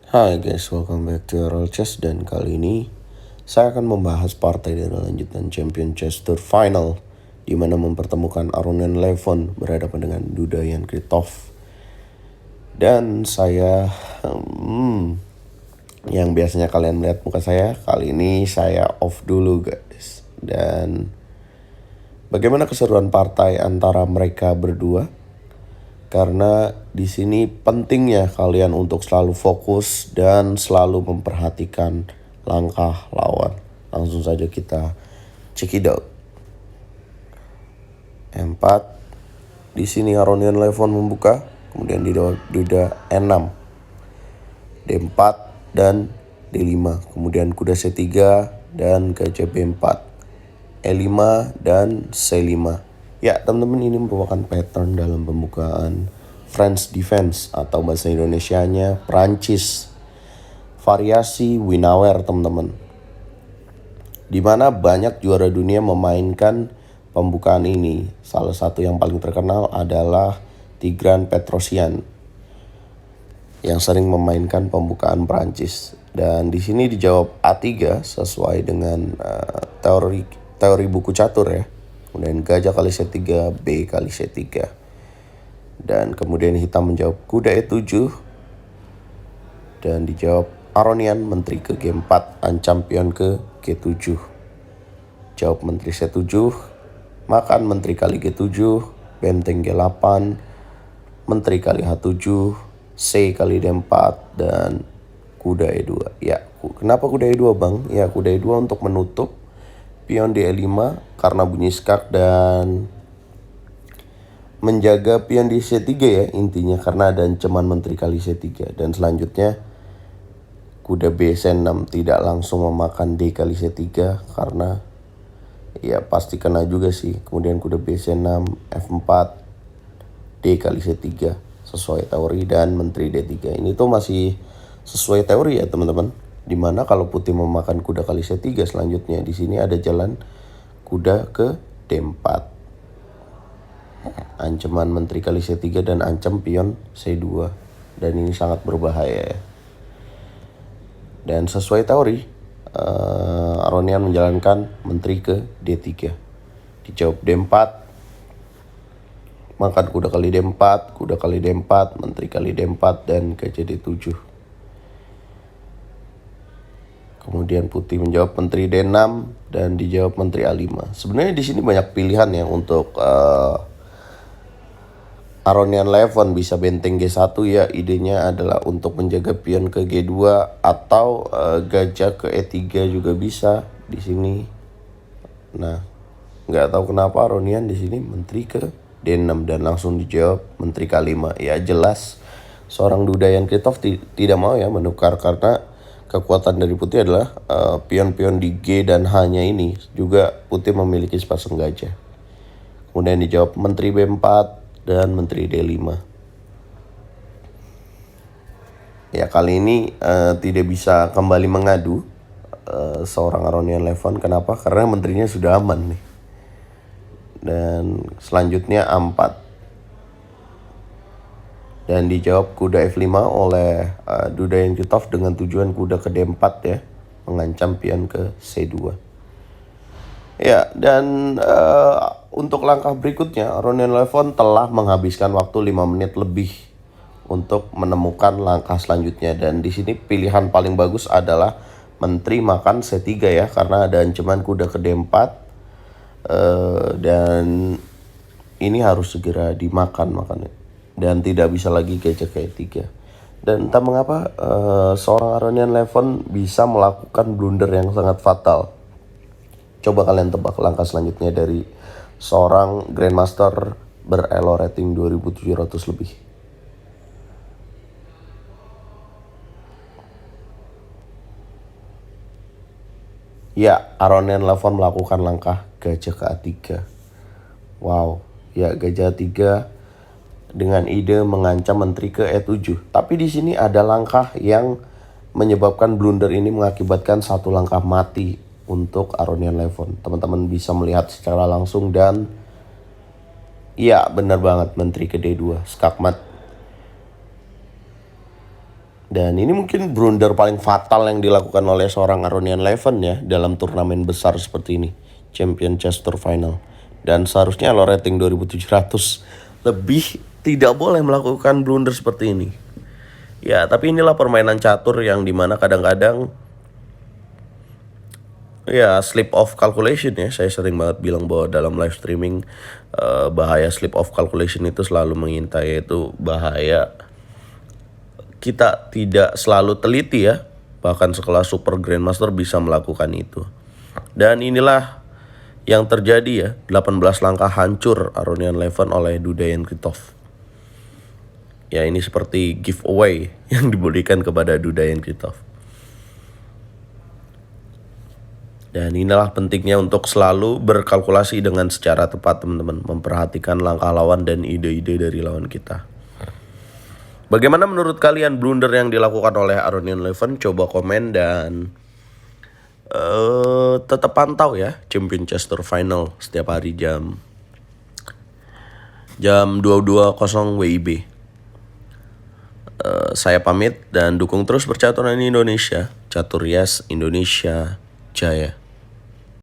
Hai guys, welcome back to Roll Chess dan kali ini saya akan membahas partai dari lanjutan Champion Chess Tour Final di mana mempertemukan Aronian Levon berhadapan dengan Dudayan Kritov. Dan saya yang biasanya kalian melihat muka saya, kali ini saya off dulu guys. Dan bagaimana keseruan partai antara mereka berdua? Karena di sini pentingnya kalian untuk selalu fokus dan selalu memperhatikan langkah lawan. Langsung saja kita check it out. E4. Di sini Aronian Levon membuka, kemudian di Duda E6. D4 dan D5, kemudian kuda C3 dan gajah B4. E5 dan C5. Ya, teman-teman, ini merupakan pattern dalam pembukaan French defense atau bahasa Indonesianya Prancis. Variasi Winawer, teman-teman. Di mana banyak juara dunia memainkan pembukaan ini. Salah satu yang paling terkenal adalah Tigran Petrosian yang sering memainkan pembukaan Prancis. Dan di sini dijawab A3 sesuai dengan teori buku catur ya. Kemudian gajah kali C3, B kali C3. Dan kemudian hitam menjawab kuda E7. Dan dijawab Aronian menteri ke G4, ancam pion ke G7. Jawab menteri C7, makan menteri kali G7, benteng G8, menteri kali H7, C kali D4, dan kuda E2. Ya, kenapa kuda E2 bang? Ya, kuda E2 untuk menutup pion di E5 karena bunyi skak dan menjaga pion di C3 ya intinya karena ada ancaman menteri kali C3. Dan selanjutnya kuda B C6 tidak langsung memakan D kali C3 karena ya pasti kena juga sih. Kemudian kuda B C6, F4, D kali C3 sesuai teori dan menteri D3. Ini tuh masih sesuai teori ya teman-teman. Dimana kalau putih memakan kuda kali C3 selanjutnya di sini ada jalan kuda ke D4. Ancaman menteri kali C3 dan ancam pion C2. Dan ini sangat berbahaya ya. Dan sesuai teori Aronian menjalankan menteri ke D3. Dijawab D4. Makan kuda kali D4, kuda kali D4, menteri kali D4 dan gajah D7. Kemudian putih menjawab menteri D6 dan dijawab menteri A5. Sebenarnya di sini banyak pilihan ya untuk Aronian Levon. Bisa benteng G1 ya, idenya adalah untuk menjaga pion ke G2 atau gajah ke E3 juga bisa di sini. Nah, nggak tahu kenapa Aronian di sini menteri ke D6 dan langsung dijawab menteri K5. Ya jelas seorang Dudayan Kritov tidak mau ya menukar karena kekuatan dari putih adalah pion-pion di G dan H-nya ini juga putih memiliki sepasang gajah. Kemudian dijawab menteri B4 dan menteri D5. Ya kali ini tidak bisa kembali mengadu seorang Aronian Levon. Kenapa? Karena menterinya sudah aman nih. Dan selanjutnya A4. Dan dijawab kuda F5 oleh Dudayan Kritov dengan tujuan kuda ke D4 ya, mengancam pion ke C2. Ya, dan untuk langkah berikutnya Aronian Levon telah menghabiskan waktu 5 menit lebih untuk menemukan langkah selanjutnya. Dan di sini pilihan paling bagus adalah menteri makan C3 ya, karena ada ancaman kuda ke D4 dan ini harus segera dimakan makanya. Dan tidak bisa lagi gajah ke E3. Dan entah mengapa seorang Aronian Levon bisa melakukan blunder yang sangat fatal. Coba kalian tebak langkah selanjutnya dari seorang Grandmaster berelo rating 2700 lebih. Ya, Aronian Levon melakukan langkah gajah ke A3. Wow, ya gajah A3 dengan ide mengancam menteri ke E7. Tapi di sini ada langkah yang menyebabkan blunder ini mengakibatkan satu langkah mati untuk Aronian Levon. Teman-teman bisa melihat secara langsung dan iya benar banget menteri ke D2, skakmat. Dan ini mungkin blunder paling fatal yang dilakukan oleh seorang Aronian Leven ya dalam turnamen besar seperti ini, Champion Chess Tour Final. Dan seharusnya lo rating 2700 lebih tidak boleh melakukan blunder seperti ini. Ya, tapi inilah permainan catur yang dimana kadang-kadang ya slip of calculation ya. Saya sering banget bilang bahwa dalam live streaming bahaya slip of calculation itu selalu mengintai, yaitu bahaya kita tidak selalu teliti ya. Bahkan sekelas Super Grandmaster bisa melakukan itu. Dan inilah yang terjadi ya, 18 langkah hancur Aronian Leven oleh Dudayen Kritov. Ya, ini seperti giveaway yang diberikan kepada Dudayen Kritov. Dan inilah pentingnya untuk selalu berkalkulasi dengan secara tepat teman-teman. Memperhatikan langkah lawan dan ide-ide dari lawan kita. Bagaimana menurut kalian blunder yang dilakukan oleh Aronian Leven? Coba komen dan tetap pantau ya Champion Chess Tour Final setiap hari jam 22.00 WIB. Saya pamit dan dukung terus percaturan Indonesia. Catur Yes Indonesia Jaya.